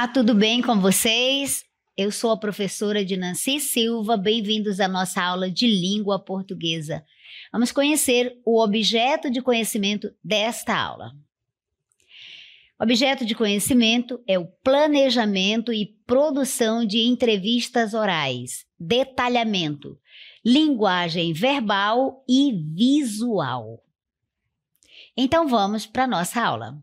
Olá, tudo bem com vocês? Eu sou a professora Dinancy Silva, bem-vindos à nossa aula de língua portuguesa. Vamos conhecer o objeto de conhecimento desta aula. O objeto de conhecimento é o planejamento e produção de entrevistas orais, detalhamento, linguagem verbal e visual. Então vamos para a nossa aula.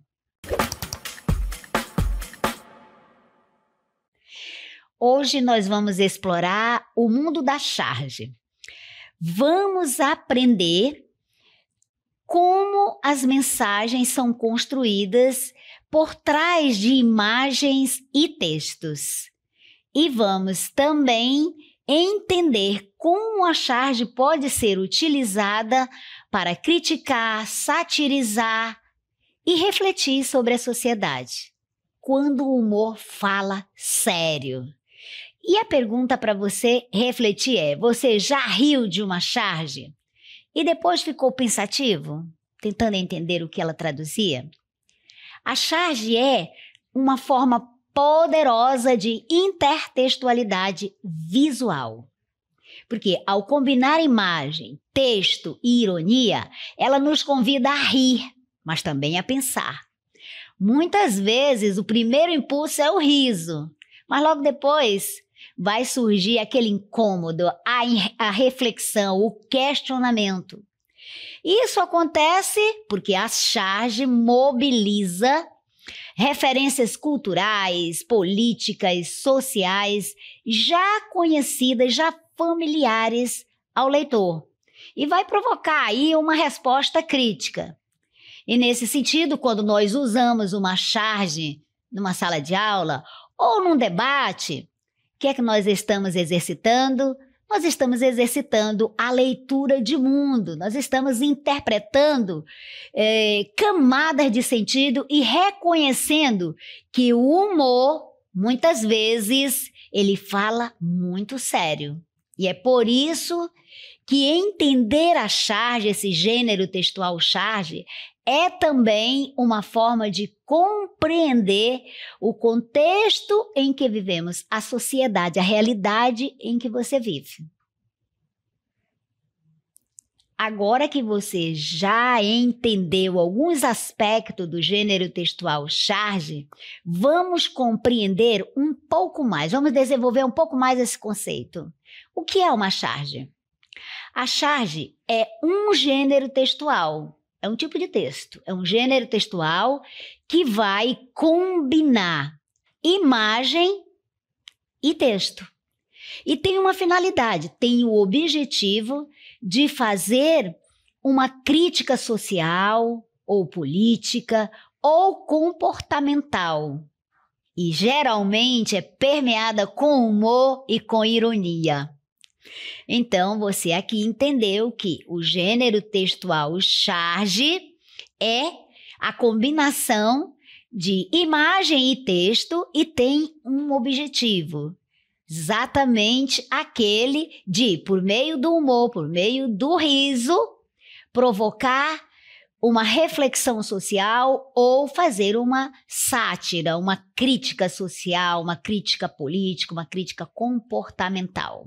Hoje nós vamos explorar o mundo da charge. Vamos aprender como as mensagens são construídas por trás de imagens e textos. E vamos também entender como a charge pode ser utilizada para criticar, satirizar e refletir sobre a sociedade, quando o humor fala sério. E a pergunta para você refletir é: você já riu de uma charge e depois ficou pensativo, tentando entender o que ela traduzia? A charge é uma forma poderosa de intertextualidade visual. Porque ao combinar imagem, texto e ironia, ela nos convida a rir, mas também a pensar. Muitas vezes o primeiro impulso é o riso, mas logo depois vai surgir aquele incômodo, a reflexão, o questionamento. Isso acontece porque a charge mobiliza referências culturais, políticas, sociais, já conhecidas, já familiares ao leitor, e vai provocar aí uma resposta crítica. E nesse sentido, quando nós usamos uma charge numa sala de aula ou num debate, o que é que nós estamos exercitando? Nós estamos exercitando a leitura de mundo, nós estamos interpretando camadas de sentido e reconhecendo que o humor, muitas vezes, ele fala muito sério. E é por isso que entender a charge, esse gênero textual charge, é também uma forma de compreender o contexto em que vivemos, a sociedade, a realidade em que você vive. Agora que você já entendeu alguns aspectos do gênero textual charge, vamos compreender um pouco mais, vamos desenvolver um pouco mais esse conceito. O que é uma charge? A charge é um gênero textual. É um tipo de texto, é um gênero textual que vai combinar imagem e texto. E tem uma finalidade, tem o objetivo de fazer uma crítica social, ou política, ou comportamental. E geralmente é permeada com humor e com ironia. Então, você aqui entendeu que o gênero textual charge é a combinação de imagem e texto e tem um objetivo, exatamente aquele de, por meio do humor, por meio do riso, provocar uma reflexão social ou fazer uma sátira, uma crítica social, uma crítica política, uma crítica comportamental.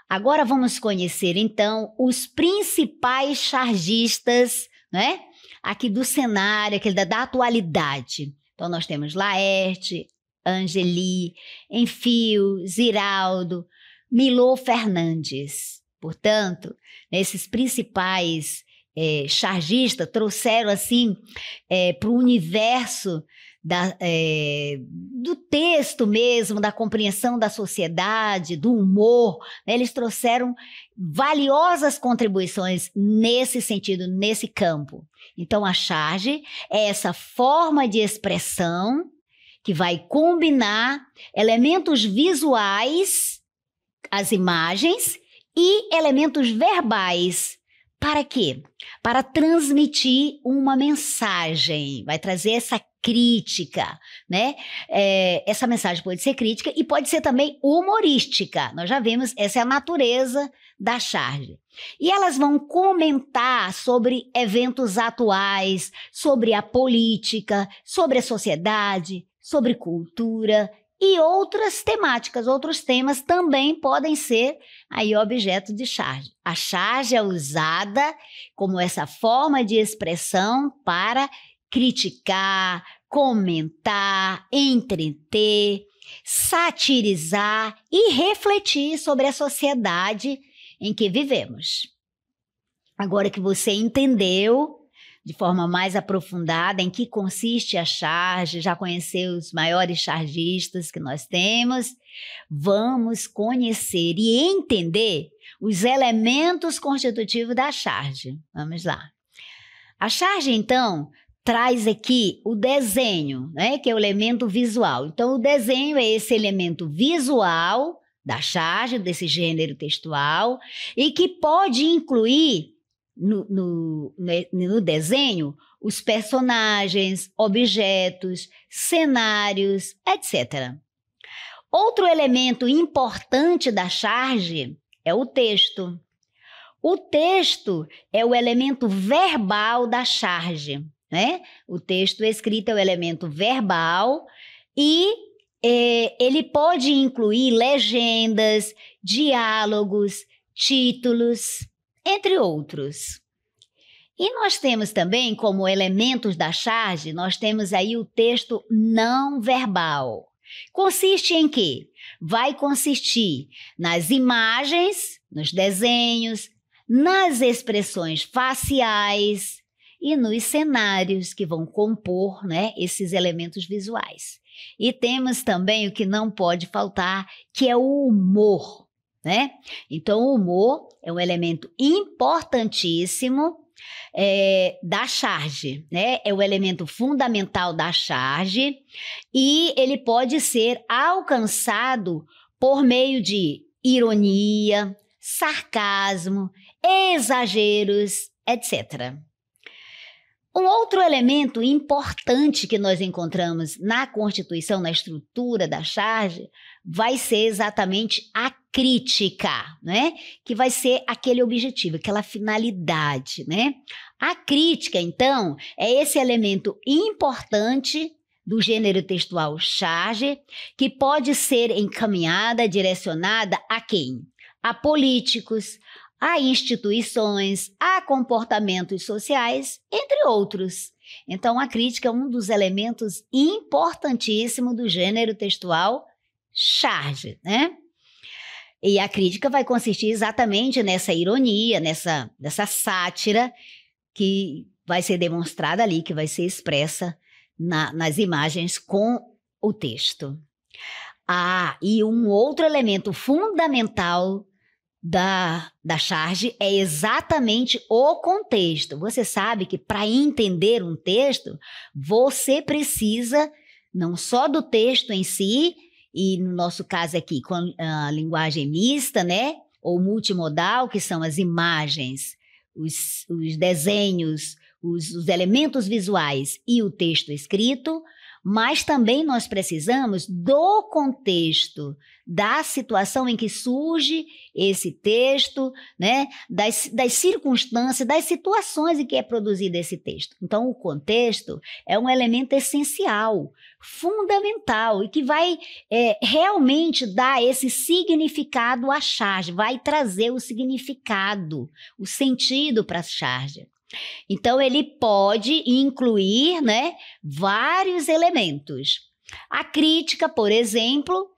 Agora vamos conhecer, então, os principais chargistas, né, aqui do cenário, aquele da atualidade. Então, nós temos Laerte, Angeli, Enfio, Ziraldo, Milô Fernandes. Portanto, esses principais chargistas trouxeram, assim, para o universo do texto mesmo, da compreensão da sociedade, do humor, né? Eles trouxeram valiosas contribuições nesse sentido, nesse campo. Então, a charge é essa forma de expressão que vai combinar elementos visuais, as imagens, e elementos verbais. Para quê? Para transmitir uma mensagem, vai trazer essa crítica, né? Essa mensagem pode ser crítica e pode ser também humorística. Nós já vimos, essa é a natureza da charge. E elas vão comentar sobre eventos atuais, sobre a política, sobre a sociedade, sobre cultura e outras temáticas, outros temas também podem ser aí objeto de charge. A charge é usada como essa forma de expressão para criticar, comentar, entreter, satirizar e refletir sobre a sociedade em que vivemos. Agora que você entendeu de forma mais aprofundada em que consiste a charge, já conheceu os maiores chargistas que nós temos, vamos conhecer e entender os elementos constitutivos da charge. Vamos lá. A charge, então, traz aqui o desenho, né, que é o elemento visual. Então, o desenho é esse elemento visual da charge, desse gênero textual, e que pode incluir no desenho os personagens, objetos, cenários, etc. Outro elemento importante da charge é o texto. O texto é o elemento verbal da charge, né? O texto escrito é o elemento verbal e ele pode incluir legendas, diálogos, títulos, entre outros. E nós temos também, como elementos da charge, nós temos aí o texto não verbal. Consiste em quê? Vai consistir nas imagens, nos desenhos, nas expressões faciais e nos cenários que vão compor, né, esses elementos visuais. E temos também o que não pode faltar, que é o humor, né? Então, o humor é um elemento importantíssimo da charge, né? É o elemento fundamental da charge e ele pode ser alcançado por meio de ironia, sarcasmo, exageros, etc. Um outro elemento importante que nós encontramos na constituição, na estrutura da charge, vai ser exatamente a crítica, né? Que vai ser aquele objetivo, aquela finalidade, né? A crítica, então, é esse elemento importante do gênero textual charge, que pode ser encaminhada, direcionada a quem? A políticos, a instituições, a comportamentos sociais, entre outros. Então, a crítica é um dos elementos importantíssimos do gênero textual charge, né? E a crítica vai consistir exatamente nessa ironia, nessa sátira que vai ser demonstrada ali, que vai ser expressa nas imagens com o texto. E um outro elemento fundamental da charge é exatamente o contexto. Você sabe que para entender um texto, você precisa não só do texto em si, e no nosso caso aqui com a linguagem mista, né, ou multimodal, que são as imagens, os desenhos, os elementos visuais e o texto escrito, mas também nós precisamos do contexto, da situação em que surge esse texto, né? das circunstâncias, das situações em que é produzido esse texto. Então, o contexto é um elemento essencial, fundamental, e que vai realmente dar esse significado à charge, vai trazer o significado, o sentido para a charge. Então, ele pode incluir, né, vários elementos. A crítica, por exemplo,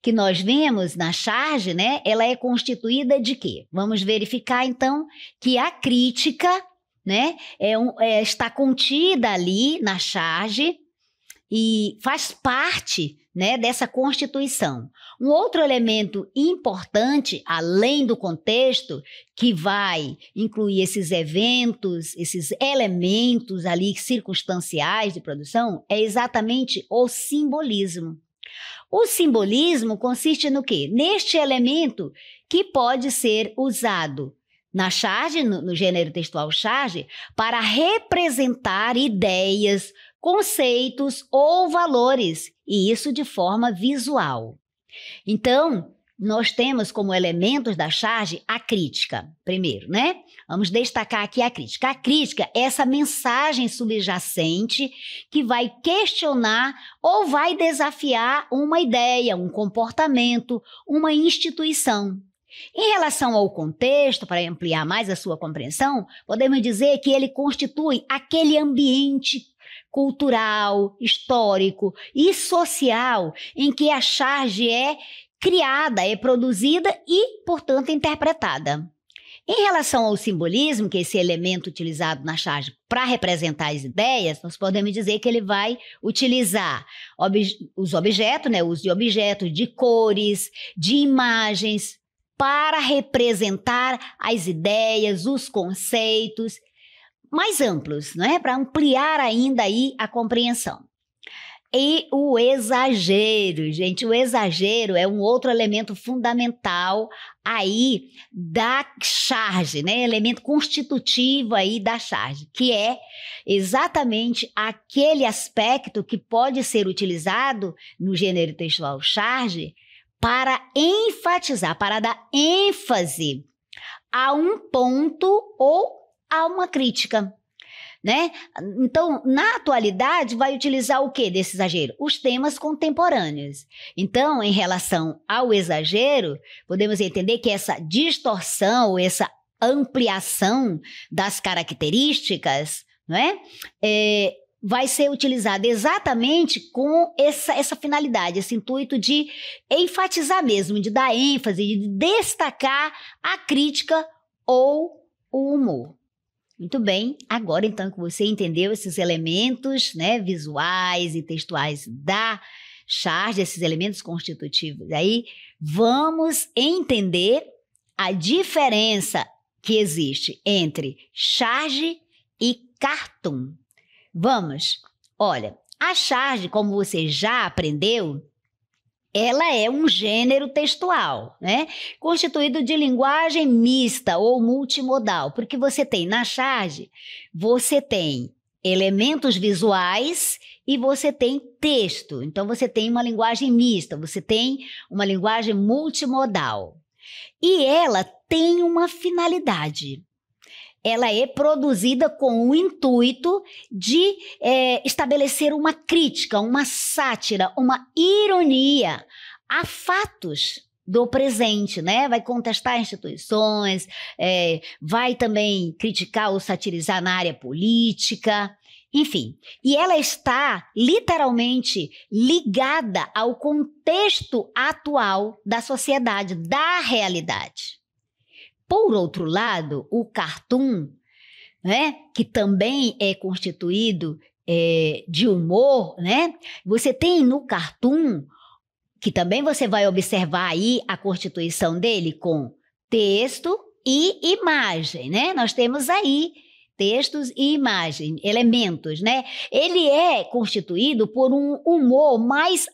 que nós vemos na charge, né, ela é constituída de quê? Vamos verificar, então, que a crítica, né, está contida ali na charge e faz parte, né, dessa constituição. Um outro elemento importante, além do contexto, que vai incluir esses eventos, esses elementos ali circunstanciais de produção, é exatamente o simbolismo. O simbolismo consiste no quê? Neste elemento que pode ser usado na charge, no gênero textual charge, para representar ideias, conceitos ou valores, e isso de forma visual. Então, nós temos como elementos da charge a crítica, primeiro, né? Vamos destacar aqui a crítica. A crítica é essa mensagem subjacente que vai questionar ou vai desafiar uma ideia, um comportamento, uma instituição. Em relação ao contexto, para ampliar mais a sua compreensão, podemos dizer que ele constitui aquele ambiente cultural, histórico e social em que a charge é criada, é produzida e, portanto, interpretada. Em relação ao simbolismo, que é esse elemento utilizado na charge para representar as ideias, nós podemos dizer que ele vai utilizar os objetos, né, o uso de objetos, de cores, de imagens, para representar as ideias, os conceitos mais amplos, né, para ampliar ainda aí a compreensão. E o exagero, gente, o exagero é um outro elemento fundamental aí da charge, né? Elemento constitutivo aí da charge, que é exatamente aquele aspecto que pode ser utilizado no gênero textual charge para enfatizar, para dar ênfase a um ponto ou a uma crítica. Né? Então, na atualidade, vai utilizar o que desse exagero? Os temas contemporâneos. Então, em relação ao exagero, podemos entender que essa distorção, essa ampliação das características, né? Vai ser utilizada exatamente com essa finalidade, esse intuito de enfatizar mesmo, de dar ênfase, de destacar a crítica ou o humor. Muito bem, agora então que você entendeu esses elementos, né, visuais e textuais da charge, esses elementos constitutivos aí, vamos entender a diferença que existe entre charge e cartoon. Vamos, olha, a charge, como você já aprendeu, ela é um gênero textual, né? Constituído de linguagem mista ou multimodal, porque você tem na charge, você tem elementos visuais e você tem texto. Então, você tem uma linguagem mista, você tem uma linguagem multimodal. E ela tem uma finalidade. Ela é produzida com o intuito de estabelecer uma crítica, uma sátira, uma ironia a fatos do presente, né? Vai contestar instituições, vai também criticar ou satirizar na área política, enfim. E ela está literalmente ligada ao contexto atual da sociedade, da realidade. Por outro lado, o cartoon, né, que também é constituído de humor, né? Você tem no cartoon, que também você vai observar aí a constituição dele com texto e imagem, né? Nós temos aí textos e imagem, elementos, né? Ele é constituído por um humor mais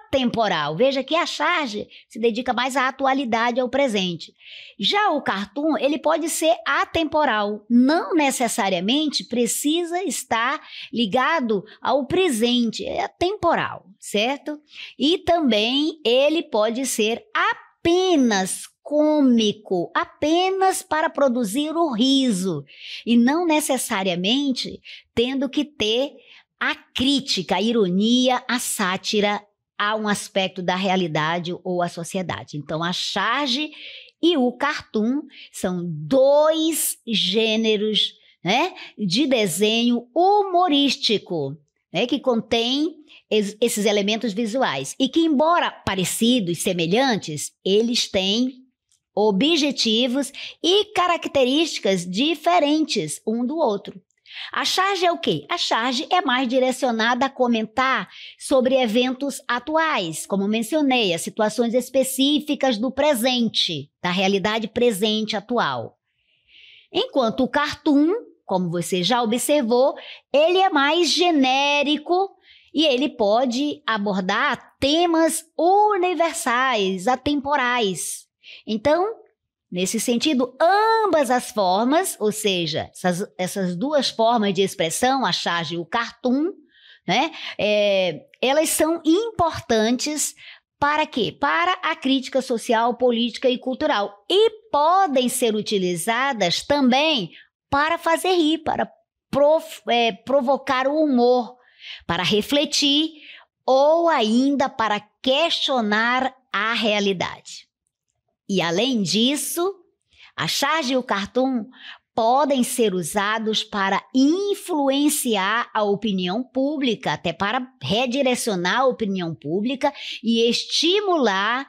atemporal. Veja que a charge se dedica mais à atualidade, ao presente. Já o cartoon, ele pode ser atemporal, não necessariamente precisa estar ligado ao presente, é atemporal, certo? E também ele pode ser apenas cômico, apenas para produzir o riso, e não necessariamente tendo que ter a crítica, a ironia, a sátira a um aspecto da realidade ou a sociedade. Então, a charge e o cartoon são dois gêneros, né, de desenho humorístico, né, que contém esses elementos visuais e que, embora parecidos, semelhantes, eles têm objetivos e características diferentes um do outro. A charge é o quê? A charge é mais direcionada a comentar sobre eventos atuais, como mencionei, as situações específicas do presente, da realidade presente atual. Enquanto o cartoon, como você já observou, ele é mais genérico e ele pode abordar temas universais, atemporais. Então, nesse sentido, ambas as formas, ou seja, essas duas formas de expressão, a charge e o cartoon, né, elas são importantes Para quê? Para a crítica social, política e cultural. E podem ser utilizadas também para fazer rir, para provocar o humor, para refletir ou ainda para questionar a realidade. E além disso, a charge e o cartoon podem ser usados para influenciar a opinião pública, até para redirecionar a opinião pública e estimular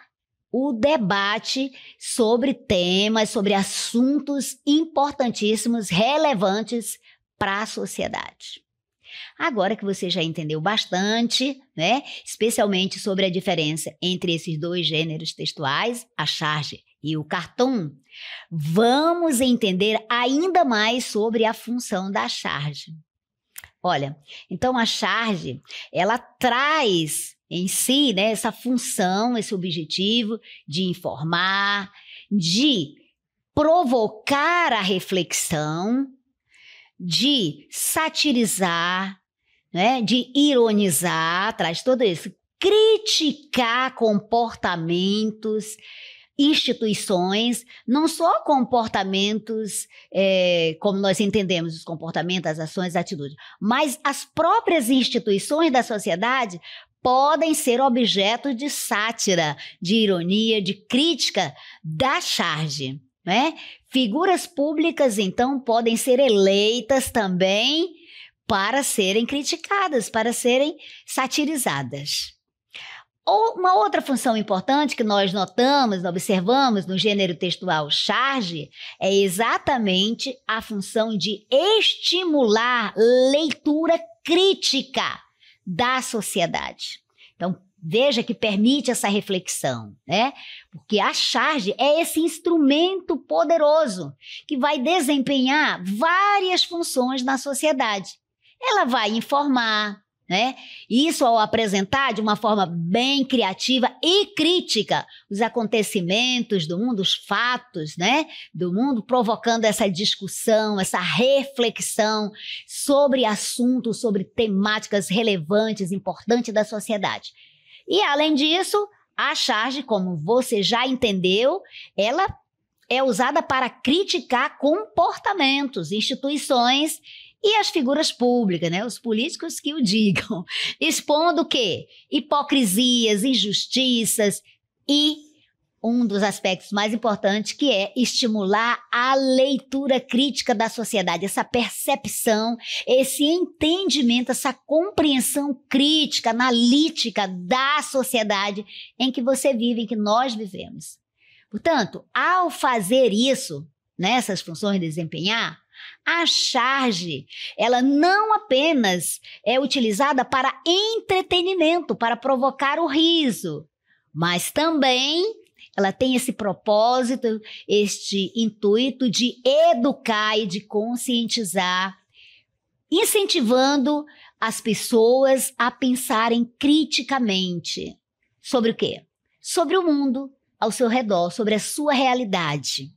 o debate sobre temas, sobre assuntos importantíssimos, relevantes para a sociedade. Agora que você já entendeu bastante, né, especialmente sobre a diferença entre esses dois gêneros textuais, a charge e o cartoon, vamos entender ainda mais sobre a função da charge. Olha, então a charge, ela traz em si, né, essa função, esse objetivo de informar, de provocar a reflexão, de satirizar, né, de ironizar, traz tudo isso, criticar comportamentos, instituições, não só comportamentos, como nós entendemos os comportamentos, as ações, as atitudes, mas as próprias instituições da sociedade podem ser objeto de sátira, de ironia, de crítica da charge, né? Figuras públicas, então, podem ser eleitas também para serem criticadas, para serem satirizadas. Uma outra função importante que nós notamos, observamos no gênero textual charge, é exatamente a função de estimular leitura crítica da sociedade. Então, veja que permite essa reflexão, né? Porque a charge é esse instrumento poderoso que vai desempenhar várias funções na sociedade. Ela vai informar, né? Isso ao apresentar de uma forma bem criativa e crítica os acontecimentos do mundo, os fatos, né, do mundo, provocando essa discussão, essa reflexão sobre assuntos, sobre temáticas relevantes, importantes da sociedade. E além disso, a charge, como você já entendeu, ela é usada para criticar comportamentos, instituições e as figuras públicas, né? Os políticos que o digam, expondo o quê? Hipocrisias, injustiças e um dos aspectos mais importantes, que é estimular a leitura crítica da sociedade, essa percepção, esse entendimento, essa compreensão crítica, analítica da sociedade em que você vive, em que nós vivemos. Portanto, ao fazer isso, nessas funções de desempenhar, a charge, ela não apenas é utilizada para entretenimento, para provocar o riso, mas também ela tem esse propósito, este intuito de educar e de conscientizar, incentivando as pessoas a pensarem criticamente sobre o quê? Sobre o mundo ao seu redor, sobre a sua realidade.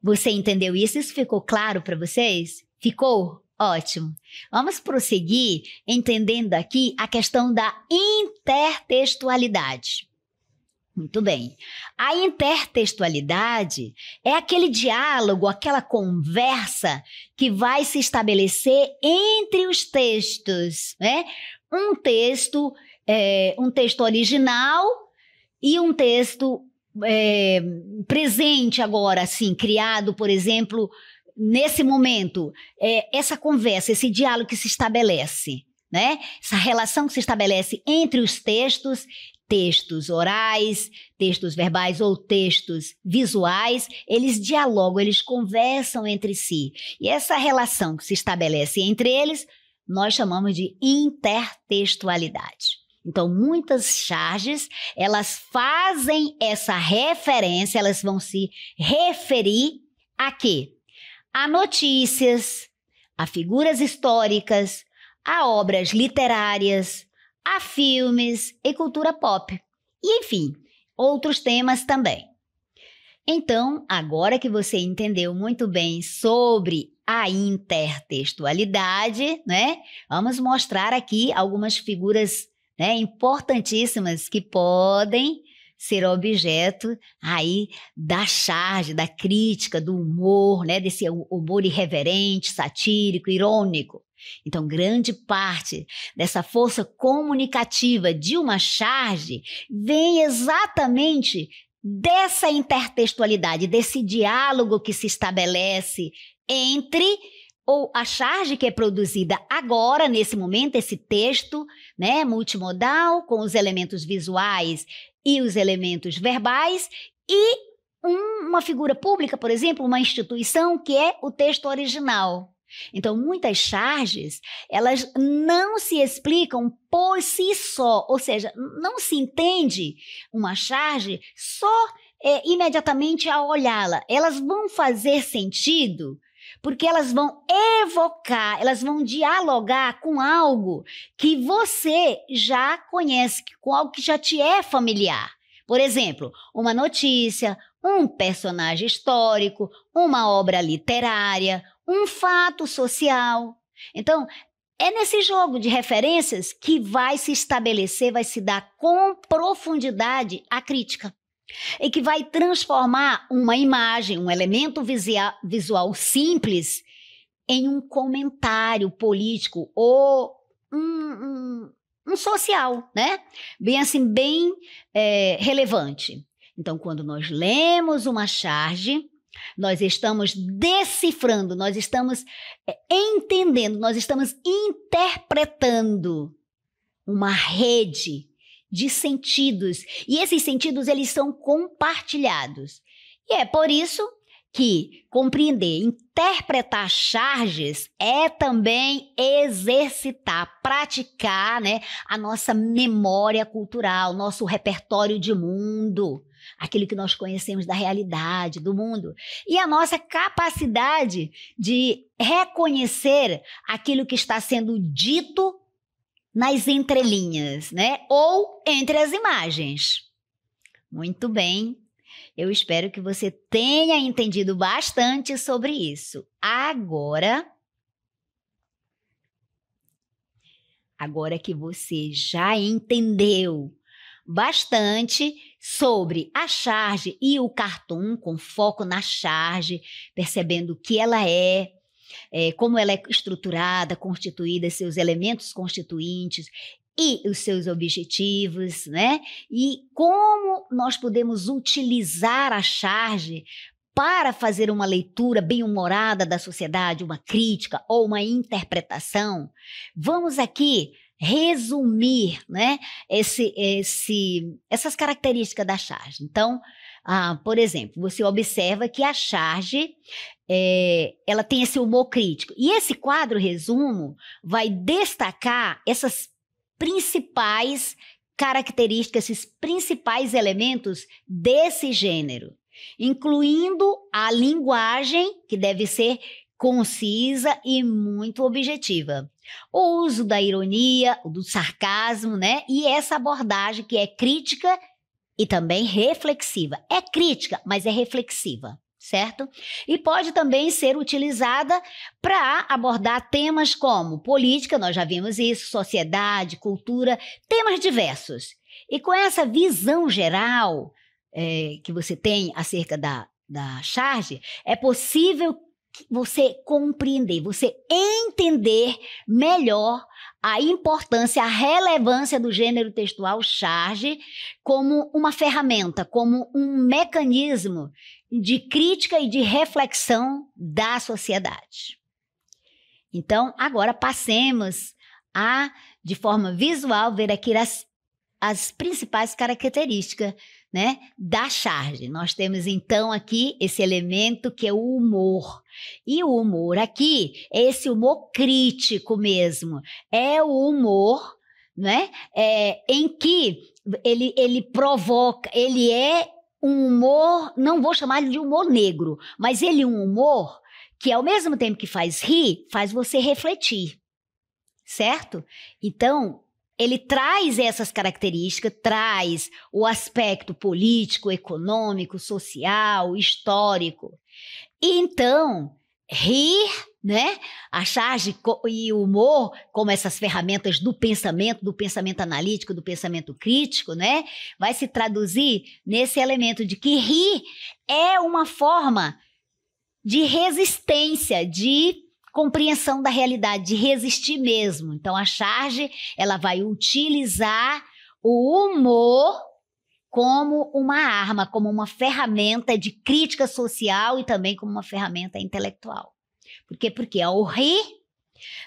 Você entendeu isso? Isso ficou claro para vocês? Ficou? Ótimo. Vamos prosseguir entendendo aqui a questão da intertextualidade. Muito bem. A intertextualidade é aquele diálogo, aquela conversa que vai se estabelecer entre os textos, né? Um texto original e um texto presente agora, assim, criado, por exemplo, nesse momento, essa conversa, esse diálogo que se estabelece, né? Essa relação que se estabelece entre os textos orais, textos verbais ou textos visuais, eles dialogam, eles conversam entre si. E essa relação que se estabelece entre eles, nós chamamos de intertextualidade. Então, muitas charges, elas fazem essa referência, elas vão se referir a quê? A notícias, a figuras históricas, a obras literárias, a filmes e cultura pop. E, enfim, outros temas também. Então, agora que você entendeu muito bem sobre a intertextualidade, né? Vamos mostrar aqui algumas figuras né, importantíssimas que podem ser objeto aí da charge, da crítica, do humor, né, desse humor irreverente, satírico, irônico. Então, grande parte dessa força comunicativa de uma charge vem exatamente dessa intertextualidade, desse diálogo que se estabelece entre ou a charge que é produzida agora, nesse momento, esse texto, né, multimodal, com os elementos visuais e os elementos verbais, e uma figura pública, por exemplo, uma instituição, que é o texto original. Então, muitas charges, elas não se explicam por si só, ou seja, não se entende uma charge só imediatamente ao olhá-la. Elas vão fazer sentido porque elas vão evocar, elas vão dialogar com algo que você já conhece, com algo que já te é familiar. Por exemplo, uma notícia, um personagem histórico, uma obra literária, um fato social. Então, é nesse jogo de referências que vai se estabelecer, vai se dar com profundidade a crítica. E que vai transformar uma imagem, um elemento visual simples, em um comentário político ou um social, né? Bem assim, bem relevante. Então, quando nós lemos uma charge, nós estamos decifrando, nós estamos entendendo, nós estamos interpretando uma rede de sentidos, e esses sentidos, eles são compartilhados. E é por isso que compreender, interpretar charges é também exercitar, praticar, né, a nossa memória cultural, nosso repertório de mundo, aquilo que nós conhecemos da realidade, do mundo, e a nossa capacidade de reconhecer aquilo que está sendo dito nas entrelinhas, né? Ou entre as imagens. Muito bem. Eu espero que você tenha entendido bastante sobre isso. Agora que você já entendeu bastante sobre a charge e o cartoon, com foco na charge, percebendo o que ela é, como ela é estruturada, constituída, seus elementos constituintes e os seus objetivos, né? E como nós podemos utilizar a charge para fazer uma leitura bem-humorada da sociedade, uma crítica ou uma interpretação. Vamos aqui resumir, né, essas características da charge. Então, por exemplo, você observa que a charge ela tem esse humor crítico. E esse quadro resumo vai destacar essas principais características, esses principais elementos desse gênero, incluindo a linguagem, que deve ser concisa e muito objetiva. O uso da ironia, do sarcasmo, né? E essa abordagem que é crítica e também reflexiva. É crítica, mas é reflexiva, certo? E pode também ser utilizada para abordar temas como política, nós já vimos isso, sociedade, cultura, temas diversos. E com essa visão geral que você tem acerca da charge, é possível você compreender, você entender melhor a importância, a relevância do gênero textual charge como uma ferramenta, como um mecanismo de crítica e de reflexão da sociedade. Então, agora passemos a, de forma visual, ver aqui as principais características, né, da charge. Nós temos então aqui esse elemento que é o humor. E o humor aqui é esse humor crítico mesmo. É o humor, né, em que ele provoca, ele é um humor, não vou chamar de humor negro, mas ele é um humor que ao mesmo tempo que faz rir, faz você refletir, certo? Então, ele traz essas características, traz o aspecto político, econômico, social, histórico. E então, rir, né? A charge e o humor, como essas ferramentas do pensamento analítico, do pensamento crítico, né? Vai se traduzir nesse elemento de que rir é uma forma de resistência, de compreensão da realidade, de resistir mesmo. Então, a charge, ela vai utilizar o humor como uma arma, como uma ferramenta de crítica social e também como uma ferramenta intelectual. Por quê? Porque ao rir,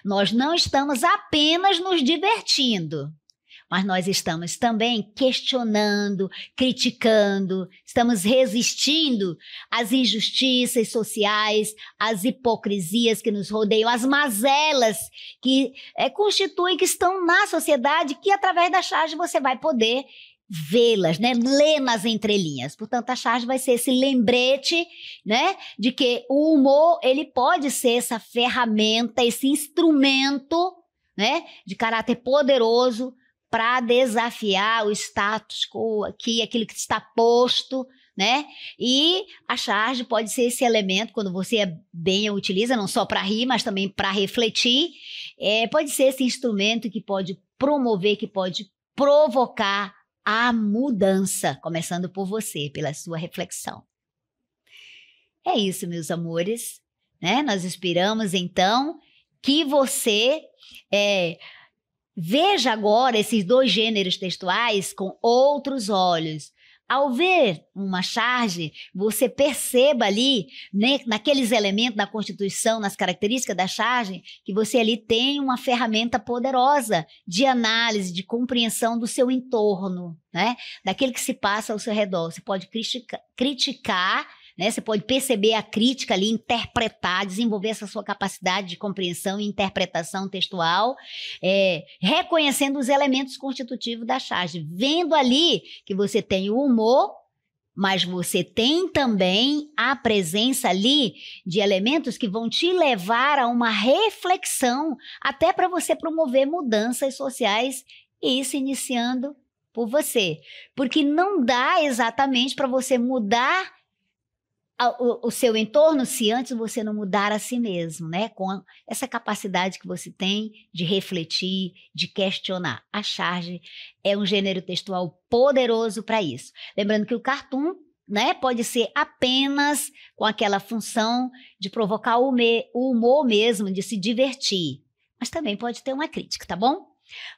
nós não estamos apenas nos divertindo, mas nós estamos também questionando, criticando, estamos resistindo às injustiças sociais, às hipocrisias que nos rodeiam, às mazelas que constituem, que estão na sociedade, que através da charge você vai poder vê-las, né? Ler nas entrelinhas. Portanto, a charge vai ser esse lembrete, né? De que o humor, ele pode ser essa ferramenta, esse instrumento, né? De caráter poderoso para desafiar o status quo aqui, aquilo que está posto, né? E a charge pode ser esse elemento, quando você bem a utiliza, não só para rir, mas também para refletir, pode ser esse instrumento que pode promover, que pode provocar a mudança, começando por você, pela sua reflexão. É isso, meus amores, né? Nós esperamos, então, que você veja agora esses dois gêneros textuais com outros olhos. Ao ver uma charge, você perceba ali, né, naqueles elementos da Constituição, nas características da charge, que você ali tem uma ferramenta poderosa de análise, de compreensão do seu entorno, né, daquilo que se passa ao seu redor. Você pode criticar, né, você pode perceber a crítica ali, interpretar, desenvolver essa sua capacidade de compreensão e interpretação textual, reconhecendo os elementos constitutivos da charge, vendo ali que você tem o humor, mas você tem também a presença ali de elementos que vão te levar a uma reflexão, até para você promover mudanças sociais, e isso iniciando por você. Porque não dá exatamente para você mudar o seu entorno se antes você não mudar a si mesmo, né? Com essa capacidade que você tem de refletir, de questionar. A charge é um gênero textual poderoso para isso. Lembrando que o cartoon, né, pode ser apenas com aquela função de provocar o humor mesmo, de se divertir. Mas também pode ter uma crítica, tá bom?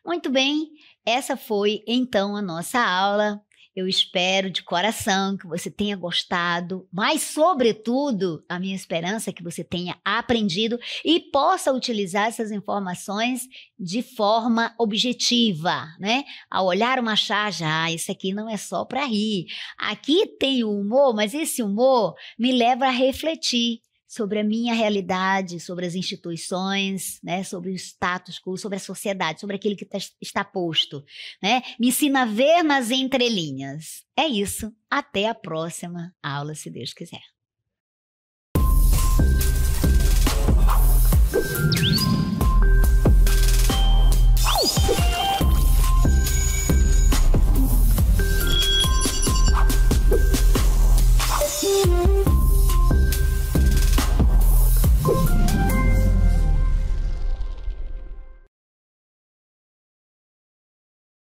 Muito bem, essa foi então a nossa aula. Eu espero de coração que você tenha gostado, mas, sobretudo, a minha esperança é que você tenha aprendido e possa utilizar essas informações de forma objetiva, né? Ao olhar uma charge, isso aqui não é só para rir. Aqui tem o humor, mas esse humor me leva a refletir sobre a minha realidade, sobre as instituições, né, sobre o status quo, sobre a sociedade, sobre aquilo que está posto, né? Me ensina a ver nas entrelinhas. É isso. Até a próxima aula, se Deus quiser.